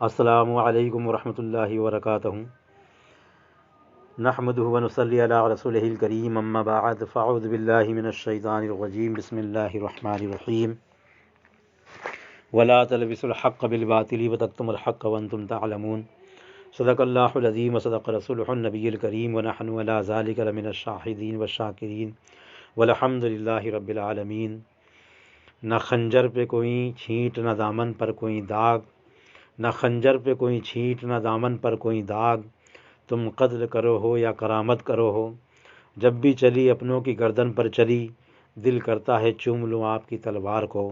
السلام علیکم ورحمۃ اللہ وبرکاتہ۔ نحمدہ ونصلی علی رسولہ الکریم، اما بعد فاعوذ باللہ من الشیطان الرجیم، بسم اللہ الرحمن الرحیم۔ ولا تلبسوا الحق بالباطل وتکتموا الحق وانتم تعلمون۔ صدق اللہ العظیم وصدق رسولہ النبی الکریم، ونحن علی ذلک لمن الشاہدین والشاکرین والحمد للہ رب العالمین۔ نہ خنجر پہ کوئی چھینٹ، نہ دامن پر کوئی داغ، نہ خنجر پہ کوئی چھینٹ، نہ دامن پر کوئی داغ، تم قتل کرو ہو یا کرامت کرو ہو، جب بھی چلی اپنوں کی گردن پر چلی، دل کرتا ہے چوم لوں آپ کی تلوار کو۔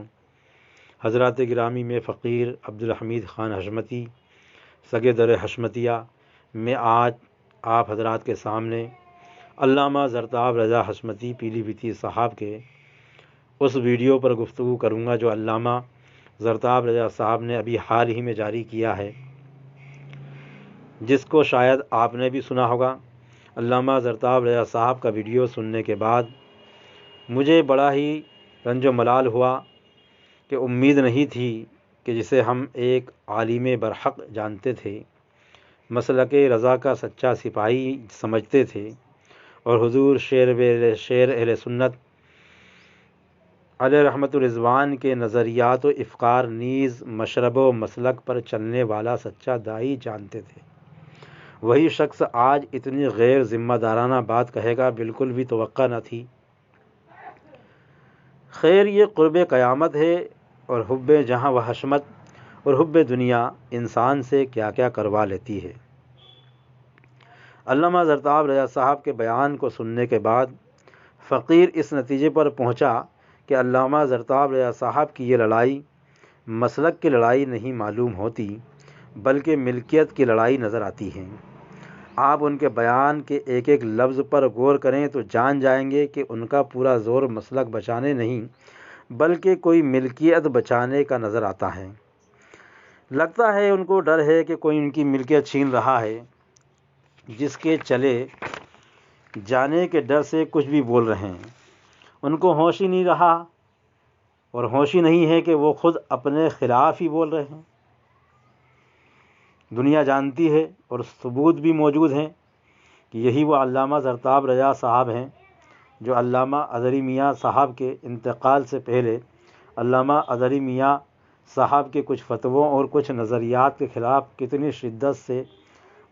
حضرات گرامی میں فقیر عبدالحمید خان حشمتی سگے در حشمتیہ میں آج آپ حضرات کے سامنے علامہ زرتاب رضا حشمتی پیلی بھیتی صاحب کے اس ویڈیو پر گفتگو کروں گا جو علامہ زرتاب رضا صاحب نے ابھی حال ہی میں جاری کیا ہے، جس کو شاید آپ نے بھی سنا ہوگا۔ علامہ زرتاب رضا صاحب کا ویڈیو سننے کے بعد مجھے بڑا ہی رنج و ملال ہوا کہ امید نہیں تھی کہ جسے ہم ایک عالم برحق جانتے تھے، مسلک رضا کا سچا سپاہی سمجھتے تھے، اور حضور شیر اہل سنت علیہ رحمت الرضوان کے نظریات و افکار نیز مشرب و مسلک پر چلنے والا سچا داعی جانتے تھے، وہی شخص آج اتنی غیر ذمہ دارانہ بات کہے گا، بالکل بھی توقع نہ تھی۔ خیر، یہ قرب قیامت ہے، اور حب جہاں و حشمت اور حب دنیا انسان سے کیا کیا کروا لیتی ہے۔ علامہ زرتاب رضا صاحب کے بیان کو سننے کے بعد فقیر اس نتیجے پر پہنچا کہ علامہ زرتاب رضا صاحب کی یہ لڑائی مسلک کی لڑائی نہیں معلوم ہوتی، بلکہ ملکیت کی لڑائی نظر آتی ہے۔ آپ ان کے بیان کے ایک ایک لفظ پر غور کریں تو جان جائیں گے کہ ان کا پورا زور مسلک بچانے نہیں بلکہ کوئی ملکیت بچانے کا نظر آتا ہے۔ لگتا ہے ان کو ڈر ہے کہ کوئی ان کی ملکیت چھین رہا ہے، جس کے چلے جانے کے ڈر سے کچھ بھی بول رہے ہیں۔ ان کو ہوش ہی نہیں رہا، اور ہوش ہی نہیں ہے کہ وہ خود اپنے خلاف ہی بول رہے ہیں۔ دنیا جانتی ہے اور ثبوت بھی موجود ہیں کہ یہی وہ علامہ زرتاب رضا صاحب ہیں جو علامہ اظہری میاں صاحب کے انتقال سے پہلے علامہ اظہری میاں صاحب کے کچھ فتووں اور کچھ نظریات کے خلاف کتنی شدت سے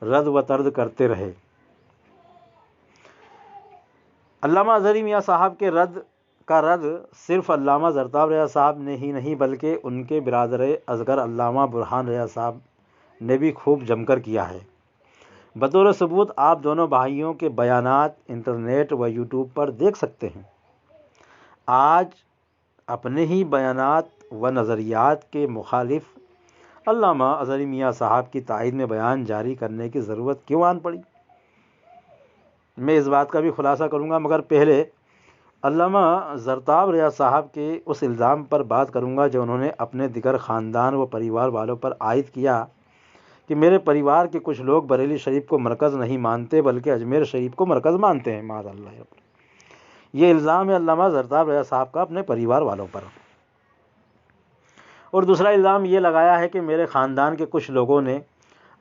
رد و طرد کرتے رہے۔ علامہ اظہری میاں صاحب کے رد صرف علامہ زرتاب رضا صاحب نے ہی نہیں بلکہ ان کے برادر اصغر علامہ برہان رضا صاحب نے بھی خوب جم کر کیا ہے۔ بطور ثبوت آپ دونوں بھائیوں کے بیانات انٹرنیٹ و یوٹیوب پر دیکھ سکتے ہیں۔ آج اپنے ہی بیانات و نظریات کے مخالف علامہ اظہری میاں صاحب کی تائید میں بیان جاری کرنے کی ضرورت کیوں آن پڑی؟ میں اس بات کا بھی خلاصہ کروں گا، مگر پہلے علامہ زرتاب رضا صاحب کے اس الزام پر بات کروں گا جو انہوں نے اپنے دیگر خاندان و پریوار والوں پر عائد کیا کہ میرے پریوار کے کچھ لوگ بریلی شریف کو مرکز نہیں مانتے بلکہ اجمیر شریف کو مرکز مانتے ہیں۔ معاذ اللہ، یہ الزام ہے علامہ زرتاب رضا صاحب کا اپنے پریوار والوں پر۔ اور دوسرا الزام یہ لگایا ہے کہ میرے خاندان کے کچھ لوگوں نے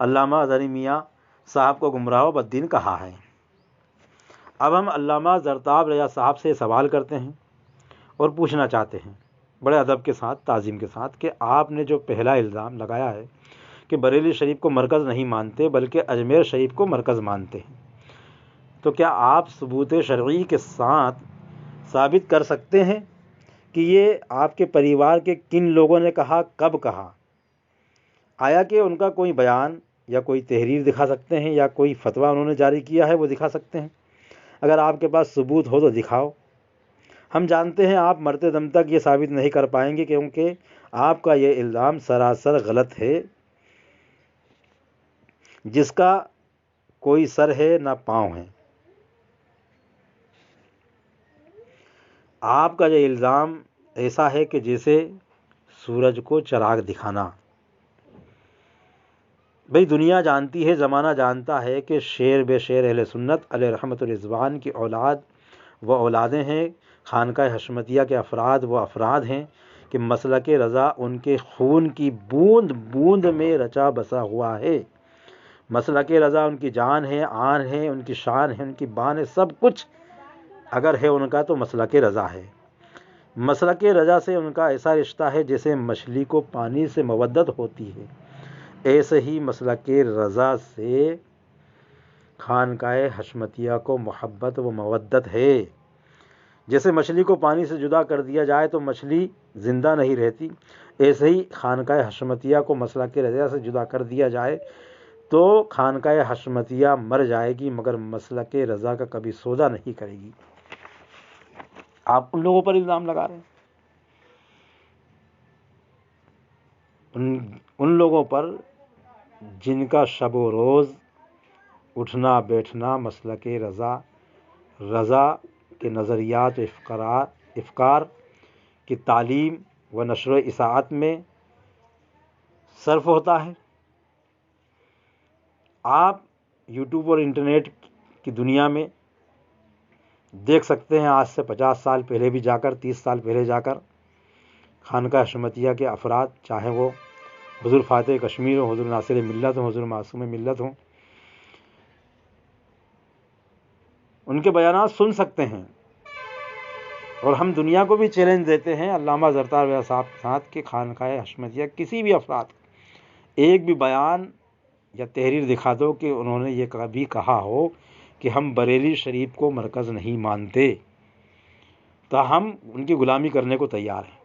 علامہ اظہری میاں صاحب کو گمراہ و بددین کہا ہے۔ اب ہم علامہ زرتاب رضا صاحب سے سوال کرتے ہیں اور پوچھنا چاہتے ہیں بڑے ادب کے ساتھ، تعظیم کے ساتھ، کہ آپ نے جو پہلا الزام لگایا ہے کہ بریلی شریف کو مرکز نہیں مانتے بلکہ اجمیر شریف کو مرکز مانتے ہیں، تو کیا آپ ثبوت شرعی کے ساتھ ثابت کر سکتے ہیں کہ یہ آپ کے پریوار کے کن لوگوں نے کہا، کب کہا؟ آیا کہ ان کا کوئی بیان یا کوئی تحریر دکھا سکتے ہیں یا کوئی فتویٰ انہوں نے جاری کیا ہے وہ دکھا سکتے ہیں؟ اگر آپ کے پاس ثبوت ہو تو دکھاؤ۔ ہم جانتے ہیں آپ مرتے دم تک یہ ثابت نہیں کر پائیں گے کیونکہ آپ کا یہ الزام سراسر غلط ہے، جس کا کوئی سر ہے نہ پاؤں ہے۔ آپ کا یہ الزام ایسا ہے کہ جیسے سورج کو چراغ دکھانا۔ بھئی دنیا جانتی ہے، زمانہ جانتا ہے کہ شیر بے شیر اہل سنت علیہ رحمت الرضوان کی اولاد وہ اولادیں ہیں، خانقاہ حشمتیہ کے افراد وہ افراد ہیں کہ مسلک رضا ان کے خون کی بوند بوند میں رچا بسا ہوا ہے۔ مسلک رضا ان کی جان ہے، آن ہے، ان کی شان ہے، ان کی بان ہے، سب کچھ اگر ہے ان کا تو مسلک رضا ہے۔ مسلک رضا سے ان کا ایسا رشتہ ہے جیسے مچھلی کو پانی سے مودت ہوتی ہے، ایسے ہی مسلک رضا سے خانقاہ حشمتیہ کو محبت و مودت ہے۔ جیسے مچھلی کو پانی سے جدا کر دیا جائے تو مچھلی زندہ نہیں رہتی، ایسے ہی خانقاہ حشمتیہ کو مسلک رضا سے جدا کر دیا جائے تو خانقاہ حشمتیہ مر جائے گی، مگر مسلک رضا کا کبھی سودا نہیں کرے گی۔ آپ ان لوگوں پر الزام لگا رہے ہیں، ان لوگوں پر جن کا شب و روز اٹھنا بیٹھنا مسلک رضا کے نظریات و افکار کی تعلیم و نشر و اشاعت میں صرف ہوتا ہے۔ آپ یوٹیوب اور انٹرنیٹ کی دنیا میں دیکھ سکتے ہیں، آج سے 50 سال پہلے بھی جا کر، 30 سال پہلے جا کر خانقاہ حشمتیہ کے افراد، چاہے وہ حضور فاتح کشمیر ہوں، حضور ناصر ملت ہوں، حضور معصوم ملت ہوں، ان کے بیانات سن سکتے ہیں۔ اور ہم دنیا کو بھی چیلنج دیتے ہیں، علامہ زرتار رضا صاحب کے ساتھ، کہ خانقاہ حشمتیہ کسی بھی افراد ایک بھی بیان یا تحریر دکھا دو کہ انہوں نے یہ کبھی کہا ہو کہ ہم بریلی شریف کو مرکز نہیں مانتے، تو ہم ان کی غلامی کرنے کو تیار ہیں،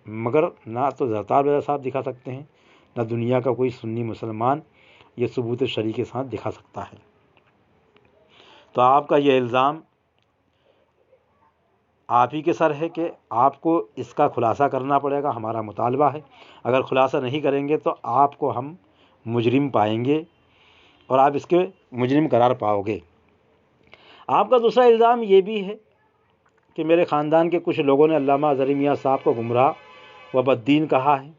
مگر نہ تو زرتار رضا صاحب دکھا سکتے ہیں، نہ دنیا کا کوئی سنی مسلمان یہ ثبوت شرعی کے ساتھ دکھا سکتا ہے۔ تو آپ کا یہ الزام آپ ہی کے سر ہے کہ آپ کو اس کا خلاصہ کرنا پڑے گا، ہمارا مطالبہ ہے۔ اگر خلاصہ نہیں کریں گے تو آپ کو ہم مجرم پائیں گے اور آپ اس کے مجرم قرار پاؤ گے۔ آپ کا دوسرا الزام یہ بھی ہے کہ میرے خاندان کے کچھ لوگوں نے علامہ اظہری میاں صاحب کو گمراہ و بددین کہا ہے۔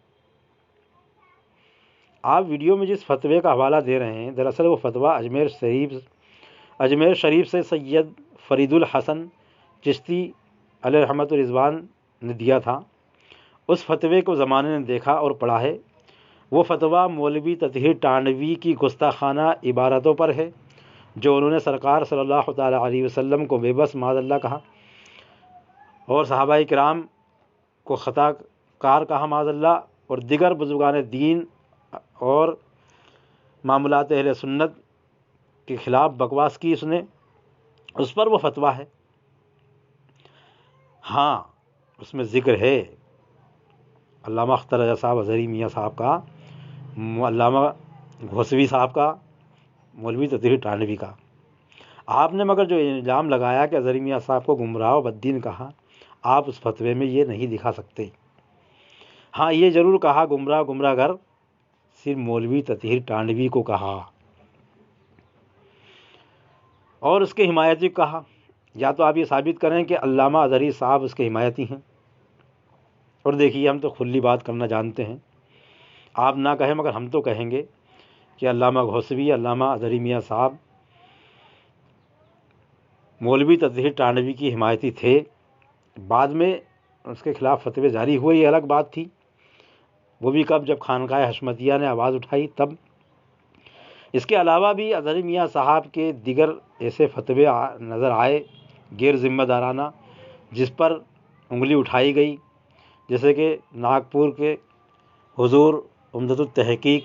آپ ویڈیو میں جس فتوے کا حوالہ دے رہے ہیں، دراصل وہ فتویٰ اجمیر شریف سے سید فرید الحسن چشتی علیہ رحمت الرضوان نے دیا تھا۔ اس فتوے کو زمانے نے دیکھا اور پڑھا ہے۔ وہ فتویٰ مولوی تطہیر ٹانڈوی کی گستاخانہ عبارتوں پر ہے، جو انہوں نے سرکار صلی اللہ تعالیٰ علیہ وسلم کو بے بس معاذ اللہ کہا اور صحابہ کرام کو خطا کار کہا معاذ اللہ، اور دیگر بزرگان دین اور معاملات اہل سنت کے خلاف بکواس کی اس پر وہ فتویٰ ہے۔ ہاں، اس میں ذکر ہے علامہ اختر رضا صاحب اظہری میاں صاحب کا، علامہ گھوسوی صاحب کا، مولوی تطہیر ٹانڈوی کا۔ آپ نے مگر جو الزام لگایا کہ اظہری میاں صاحب کو گمراہ و بددین کہا، آپ اس فتوے میں یہ نہیں دکھا سکتے۔ ہاں، یہ ضرور کہا گمراہ گر صرف مولوی تطہیر ٹانڈوی کو کہا اور اس کے حمایتی کو کہا۔ یا تو آپ یہ ثابت کریں کہ علامہ اظہری صاحب اس کے حمایتی ہیں، اور دیکھیے ہم تو کھلی بات کرنا جانتے ہیں، آپ نہ کہیں مگر ہم تو کہیں گے کہ علامہ گھوسوی، علامہ اظہری میاں صاحب مولوی تطہیر ٹانڈوی کی حمایتی تھے۔ بعد میں اس کے خلاف فتوے جاری ہوئے، یہ الگ بات تھی، وہ بھی کب، جب خانقاہ حشمتیہ نے آواز اٹھائی تب۔ اس کے علاوہ بھی اظہری میاں صاحب کے دیگر ایسے فتوے نظر آئے غیر ذمہ دارانہ، جس پر انگلی اٹھائی گئی، جیسے کہ ناگپور کے حضور عمدۃ التحقیق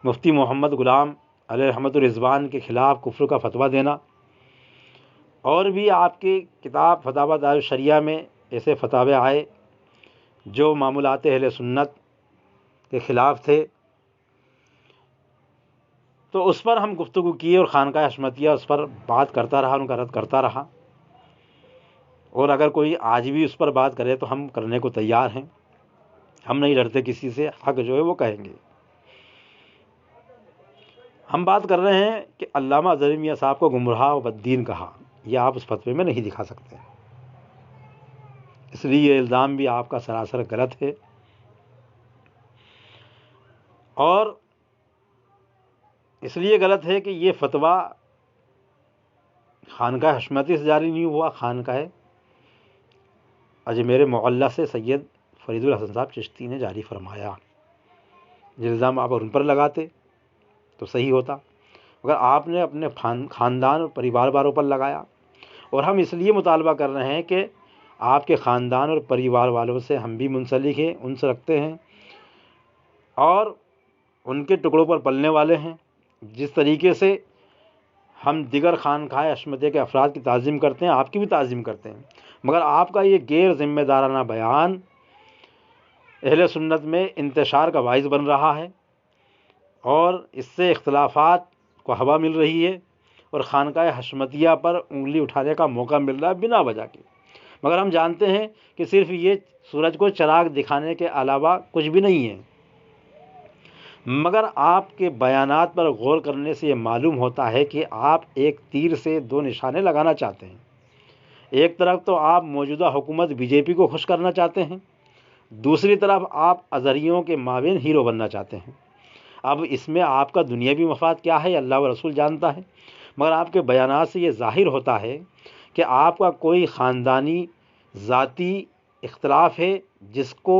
مفتی محمد غلام علیہ رحمت الرضوان کے خلاف کفر کا فتویٰ دینا، اور بھی آپ کی کتاب فتاوی دار الشریعہ میں ایسے فتاوے آئے جو معاملات اہل سنت کے خلاف تھے۔ تو اس پر ہم گفتگو کیے اور خانقاہ حشمتیہ اس پر بات کرتا رہا، ان کا رد کرتا رہا، اور اگر کوئی آج بھی اس پر بات کرے تو ہم کرنے کو تیار ہیں، ہم نہیں ڈرتے کسی سے، حق جو ہے وہ کہیں گے۔ ہم بات کر رہے ہیں کہ علامہ اظہری میاں صاحب کو گمراہ و بددین کہا، یہ آپ اس فتوے میں نہیں دکھا سکتے، اس لیے یہ الزام بھی آپ کا سراسر غلط ہے۔ اور اس لیے غلط ہے کہ یہ فتویٰ خانقاہ حشمتی سے جاری نہیں ہوا، خانقاہ اجمیر معلیٰ سے سید فرید الحسن صاحب چشتی نے جاری فرمایا۔ یہ الزام آپ ان پر لگاتے تو صحیح ہوتا، مگر آپ نے اپنے خاندان اور پریوار والوں پر لگایا، اور ہم اس لیے مطالبہ کر رہے ہیں کہ آپ کے خاندان اور پریوار والوں سے ہم بھی منسلک ہیں، ان سے رکھتے ہیں اور ان کے ٹکڑوں پر پلنے والے ہیں۔ جس طریقے سے ہم دیگر خانقاہ عصمتیہ کے افراد کی تعظیم کرتے ہیں، آپ کی بھی تعظیم کرتے ہیں، مگر آپ کا یہ غیر ذمہ دارانہ بیان اہل سنت میں انتشار کا باعث بن رہا ہے، اور اس سے اختلافات کو ہوا مل رہی ہے، اور خانقاہ حشمتیہ پر انگلی اٹھانے کا موقع مل رہا ہے بنا وجہ کے۔ مگر ہم جانتے ہیں کہ صرف یہ سورج کو چراغ دکھانے کے علاوہ کچھ بھی نہیں ہے۔ مگر آپ کے بیانات پر غور کرنے سے یہ معلوم ہوتا ہے کہ آپ ایک تیر سے دو نشانے لگانا چاہتے ہیں۔ ایک طرف تو آپ موجودہ حکومت بی جے پی کو خوش کرنا چاہتے ہیں، دوسری طرف آپ ازہریوں کے مابین ہیرو بننا چاہتے ہیں۔ اب اس میں آپ کا دنیاوی مفاد کیا ہے اللہ و رسول جانتا ہے، مگر آپ کے بیانات سے یہ ظاہر ہوتا ہے کہ آپ کا کوئی خاندانی ذاتی اختلاف ہے جس کو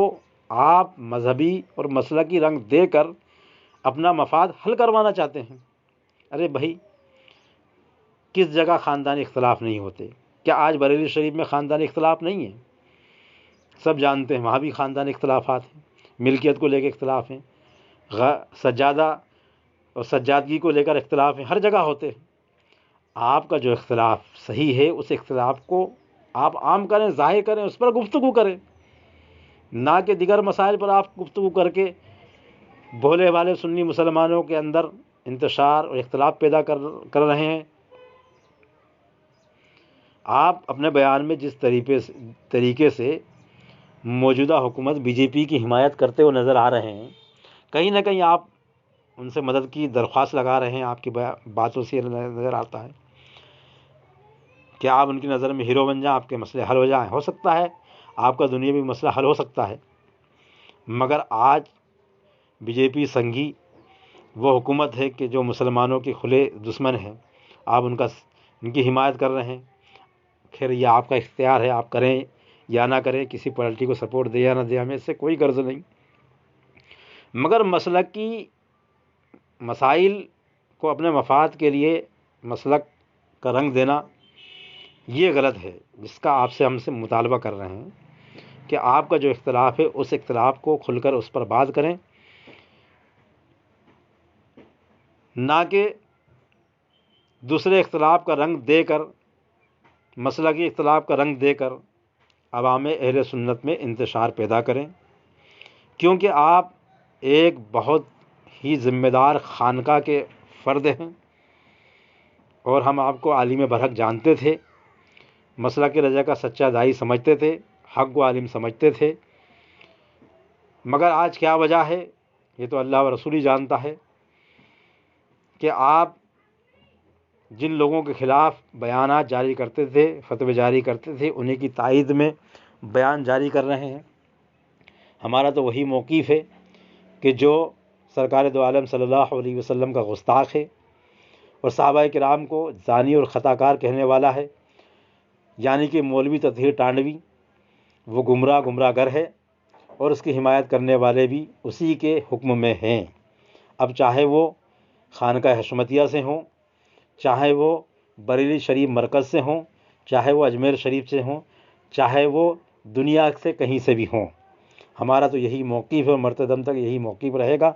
آپ مذہبی اور مسلکی رنگ دے کر اپنا مفاد حل کروانا چاہتے ہیں۔ ارے بھائی، کس جگہ خاندانی اختلاف نہیں ہوتے؟ کیا آج بریلی شریف میں خاندانی اختلاف نہیں ہے؟ سب جانتے ہیں وہاں بھی خاندانی اختلافات ہیں، ملکیت کو لے کے اختلاف ہیں، سجادہ اور سجادگی کو لے کر اختلاف ہیں، ہر جگہ ہوتے ہیں۔ آپ کا جو اختلاف صحیح ہے اس اختلاف کو آپ عام کریں، ظاہر کریں، اس پر گفتگو کریں، نہ کہ دیگر مسائل پر آپ گفتگو کر کے بھولے والے سنی مسلمانوں کے اندر انتشار اور اختلاف پیدا کر رہے ہیں۔ آپ اپنے بیان میں جس طریقے سے موجودہ حکومت بی جے پی کی حمایت کرتے ہوئے نظر آ رہے ہیں، کہیں نہ کہیں آپ ان سے مدد کی درخواست لگا رہے ہیں۔ آپ کی باتوں سے نظر آتا ہے کہ آپ ان کی نظر میں ہیرو بن جائیں، آپ کے مسئلے حل ہو جائیں۔ ہو سکتا ہے آپ کا دنیاوی مسئلہ حل ہو سکتا ہے، مگر آج بی جے پی سنگھی وہ حکومت ہے کہ جو مسلمانوں کے کھلے دشمن ہیں، آپ ان کی حمایت کر رہے ہیں۔ خیر یہ آپ کا اختیار ہے، آپ کریں یا نہ کریں، کسی پارٹی کو سپورٹ دے یا نہ دے، ہمیں اس سے کوئی غرض نہیں، مگر مسلکی مسائل کو اپنے مفاد کے لیے مسلک کا رنگ دینا یہ غلط ہے، جس کا ہم سے مطالبہ کر رہے ہیں کہ آپ کا جو اختلاف ہے اس اختلاف کو کھل کر اس پر بات کریں، نہ کہ دوسرے اختلاف کا رنگ دے کر، مسلکی اختلاف کا رنگ دے کر عوام اہل سنت میں انتشار پیدا کریں، کیونکہ آپ ایک بہت ہی ذمہ دار خانقاہ کے فرد ہیں، اور ہم آپ کو عالم برحق جانتے تھے، مسلک رجا کا سچا داعی سمجھتے تھے، حق و عالم سمجھتے تھے، مگر آج کیا وجہ ہے یہ تو اللہ و رسول ہی جانتا ہے کہ آپ جن لوگوں کے خلاف بیانات جاری کرتے تھے، فتوے جاری کرتے تھے، انہیں کی تائید میں بیان جاری کر رہے ہیں۔ ہمارا تو وہی موقف ہے کہ جو سرکار دو عالم صلی اللہ علیہ وسلم کا گستاخ ہے اور صحابہ کرام کو زانی اور خطا کار کہنے والا ہے، یعنی کہ مولوی تطہیر ٹانڈوی وہ گمراہ گر ہے، اور اس کی حمایت کرنے والے بھی اسی کے حکم میں ہیں۔ اب چاہے وہ خانقاہ حشمتیہ سے ہوں، چاہے وہ بریلی شریف مرکز سے ہوں، چاہے وہ اجمیر شریف سے ہوں، چاہے وہ دنیا سے کہیں سے بھی ہوں، ہمارا تو یہی موقف ہے اور مرتے دم تک یہی موقف رہے گا۔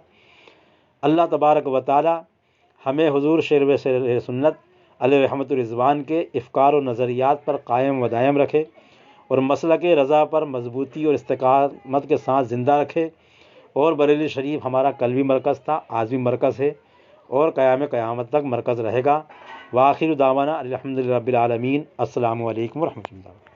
اللہ تبارک و تعالی ہمیں حضور شیر سنت علیہ رحمت الرضوان کے افکار و نظریات پر قائم و دائم رکھے، اور مسلک رضا پر مضبوطی اور استقامت کے ساتھ زندہ رکھے، اور بریلی شریف ہمارا قلبی مرکز تھا، آج بھی مرکز ہے، اور قیامت تک مرکز رہے گا۔ وآخر دعوانا الحمدللہ رب العالمین۔ السلام علیکم ورحمۃ اللہ۔